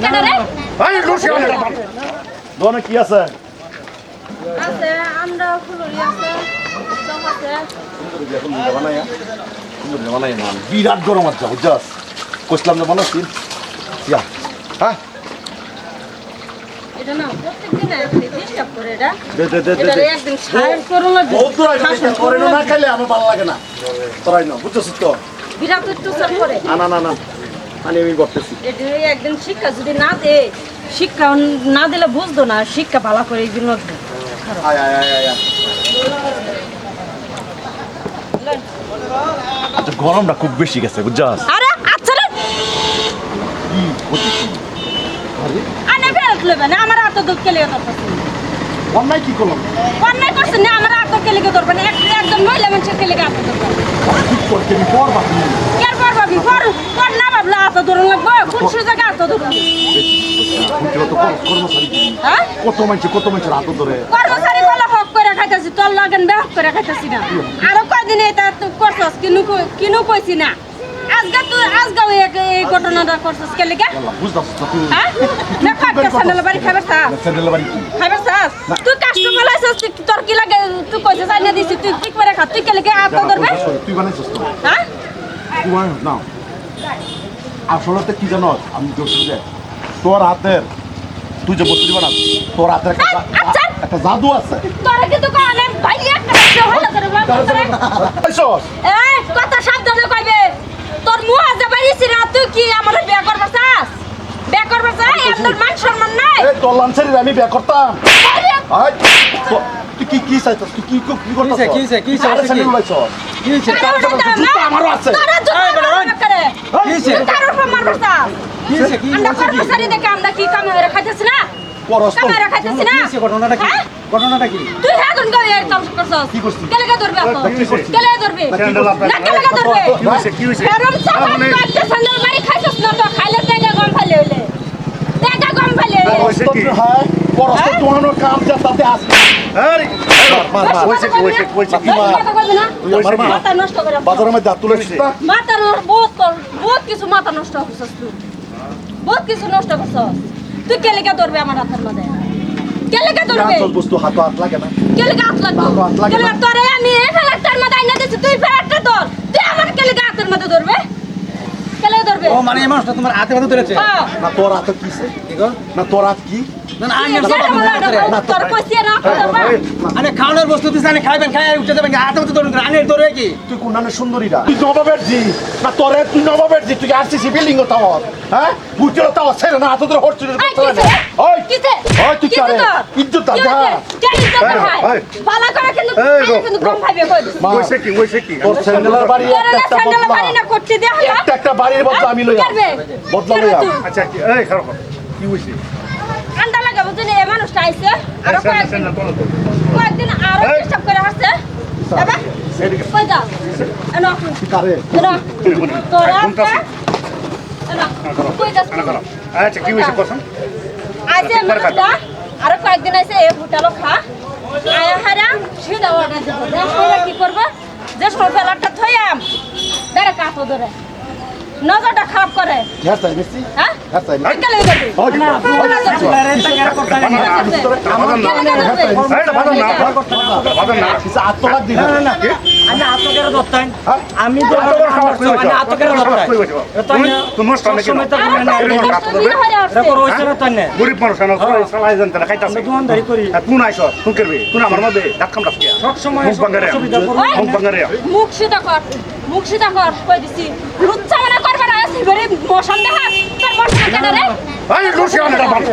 কেডা রে এই লুসি দোনে কি আছে আছে আমরা ফুলরি আছে দম আছে বানাই না বিরাট গরম আছে বুঝছস কইছিলাম না বানাচ্ছি ইয়া হ্যাঁ এটা না প্রত্যেকদিন এখানে ডিস্টার্ব করে এটা দে এটা একদিন সাইড করো না বহুত দূর আইছে করে না খাইলে আমার ভালো লাগে না তোরাই না বুঝছস তো বিরাট অত্যাচার করে না আমি করতেছি এটা একদিন শিক্ষা যদি না দে শিক্ষা না দিলে বুঝতো না শিক্ষা ভালো করে এই জন্য আয় আচ্ছা গরমটা খুব বেশি গেছে বুঝছস আরে আচ্ছা রে কি করতেছি আনে ফেরত লবে না আমার হাতে দুধ কেলে ধরতেছে অন্যায় কি করলাম অন্যায় করছে না আমার হাতে কেলে ধরবে না একজন মহিলা মানুষের কেলে হাতে ধরবে ঠিক করতে আমি পর বাকি কেন পর ভাবি পর না ভাবলে হাতে ধরুন লাগবে কোন সুযোগে হাতে ধরুন তো কর্মচারী হ্যাঁ কত মানুষের হাত ধরে কর্মচারী বলে হক করে খাইতেছি তোর লাগেন বে হক করে খাইতেছি না আরো কয়দিন এটা তুই করছস কিনু কইছি না আজকে এই ঘটনাটা করছস কে লিগা বুঝতাছ না তুই হ্যাঁ না কাটকে স্যান্ডেল বাড়ি খাবার চা স্যান্ডেল বাড়ি কি খাবার চা তুই কাস্টমার লাইছস তোর কি লাগে তুই কইছস আইনা দিছিস তুই ঠিক করে খা তুই কে লিগা হাত ধরবে তুই বানাইছস তো হ্যাঁ তুই বানাইছ না আসলে তো কি জানো আমি দেখছি যে তোর হাতের তুই যে বস্তু বানাস তোর হাতের একটা জাদু আছে তোরা কিন্তু কানে ভাই একটা হলো করে এই কথা সাবধানে কইবে তোর মুখ আজ বাইরেছি না তুই কি আমার বিয়া করবার চাস বিয়া করবার চাস তোর মান সম্মান নাই এই তোর লাঞ্চের আমি বিয়া করতাম আয় তুই কি চাইছস তুই কি করতাস কি চাইছস কি জুতা আমারও আছে কারোর মারবার চাস আমরা কর্মচারী দেখে আমরা কি কামে খাইতেছি না কামে খাইতেছি না ঘটনাটা কি তুই এখন কই এই কাম করছস কি করছিস? কেলেগা ধরবে আপনি কেলেগা ধরবে না কেলেগা ধরবে কি হইছে এরম সাবান বাচ্চা সান্ডেল মারি খাইছস না তো খাইলে টাকা কম খাইলে হইলে টাকা কম খাইলে হইছে কি হ্যাঁ পরস্ত তোমার কাম যা তাতে আসবে আরে হইছে কি কথা কইবি না আমার মা মাথা নষ্ট করে বাজারের মধ্যে তুলে দিতা মাথা বহুত কিছু মাথা নষ্ট করছস তুই বহুত কিছু নষ্ট করছস তুই কেলেগা ধরবে আমার হাতের মধ্যে কেলেগা ধরবে চল বস্তু হাত লাগে না কেলেগা হাত লাগবে কেলেগা তোরে আমি এই ফেলাটার মধ্যে আইনা দিছি তুই ফেলাটা ধর তুই আমার কেলেগা হাতের মধ্যে ধরবে কেলেগা ধরবে ও মানে এই মানুষটা তোমার হাতে মধ্যে ধরেছে হ্যাঁ না তোর হাতে কিছে কি গো না তোর হাত কি না আইনের তোর কইছি না ধরবা আরে খাওয়ানোর বস্তু দিছ আনে খাইবেন খাই উঠে যাবেন হাতে মধ্যে ধরুন আনের ধরে কি তুই কোনানে সুন্দরীরা তুই নবাবের জি না তোরে তুই নবাবের জি তুই আরসিসি বিল্ডিং ও টাওয়ার হ্যাঁ বুঝছো টাওয়ার ছেড়ে না হাতে ধরে হচ্ছিস ওই কিসে ওই তুই কারে ইজ্জত দা যা কে ইজ্জত ভাই ভালো করে কিন্তু কম খাইবে কই হইছে কি তোর স্যান্ডেলের বাড়ি একটা স্যান্ডেল বাড়ি না করতে দে একটা বাড়ির বদলা আমি লইয়া বদলা লইয়া আচ্ছা এই খারাপ কি হইছে আন্ডা লাগা বুঝনি এই মানুষটা আইছে আর কয়েকদিন আরো ডিস্টার্ব করে আসছে বাবা কই যা এনো কারে এনো তোরা এনো কই যা আচ্ছা কি হইছে কসম আইছে মানুষটা আর কয়েকদিন আইছে এই হোটেলও খা আয়া হারা সিধা অর্ডার দিব দেখো কি করব যে সব ফেলাটা থইয়াম দাঁড়া কাপড় ধরে নজরটা খারাপ করে হ্যাঁ তাই মিষ্টি হ্যাঁ হ্যাঁ তাই কেলে ধরবি কিছু আত্মলাগ দিবে আমি আতকের দত্তাই আমি তো আমি আতকের দত্তাই গরিব মানুষ চালাই জানতে না খাইতাছে দোকানদারি করি তুই আইছ তুই করবি তুই আমার মধ্যে ডাক্কাম ডাকিয়া সব সময় মুখ ভাঙারে মুখ ভাঙারে মুখ সিধা কর কই দিছি লুচ্চা মানে করবে না সিবরে মোশন দেখা তোর মোশন কেন রে এই লুসিয়ানটা বাপ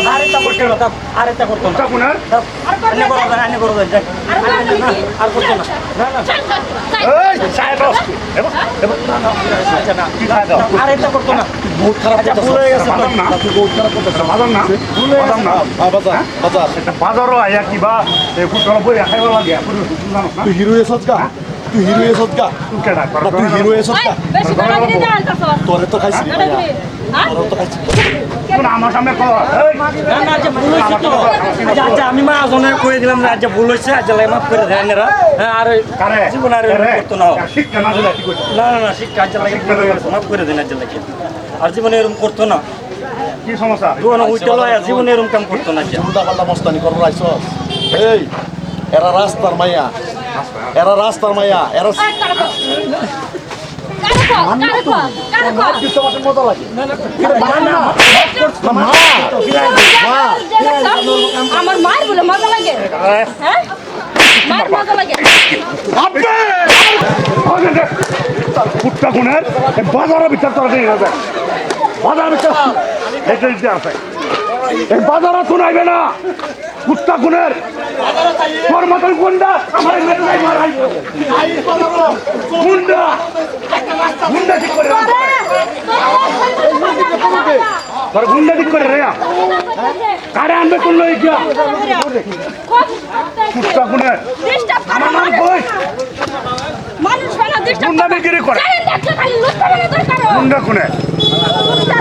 আরেকটা করতে না আরেকটা করতে না কোনার আর করবে আনে করবে আর করতে না এই সাইডস না কি খায় দাও আরেকটা করতে না বহুত খারাপ কথা ভুল হয়ে গেছে বাজার না তুই বহুত খারাপ কথা বাজার না বাজার না বাজার এটা বাজারও আয়া কিবা এই ফুটবল বই খাইব লাগে পুরো জানো না তুই হিরো এসত গা তুই হিরো এসত গা তুই কেডা তুই হিরো এসত গা বেশি বাড়াবি না আনতাছ তোরে তো খাইছি হ্যাঁ তোরে তো খাইছি তুই আমার সামনে কর এই না না যে ভুল হইছে তো আচ্ছা আমি মা জনে কই দিলাম না যে ভুল হইছে আজ লাই মাফ করে দেন এরা আর কারে জীবন আর করতে না শিক্ষা না দিলে কি করছিস না না শিক্ষা আজ লাগে মাফ করে দেন আজ লাগে আর জীবনে এরকম করতো না কি সমস্যা দোকানে উঠতে লয় জীবনে এরকম কাম করতো না আচ্ছা উল্টা পাল্টা মস্তানি করবো রাইছস এই এরা রাস্তার মাইয়া এরা রাস্তার মাইয়া এরা মজা লাগে আমার মায়ের বলে মজা লাগে হ্যাঁ মায়ের মজা লাগে কুট্টা গুণের বাজারের ভিতর তোরা দিয়ে যাবে বাজারের ভিতর এটা দিতে আছে এই বাজারে শোনাইবে না কুট্টা গুণের তোর মতন গুন্ডা আমার গুন্ডা গুন্ডা ঠিক করে তোর গুন্ডা ঠিক করে রে কারে আনবে কোন লই গিয়া কুট্টা গুণের আমার নাম কই মানুষ বানা গুন্ডা বিক্রি করে দরকার গুন্ডা গুণের গুন্ডা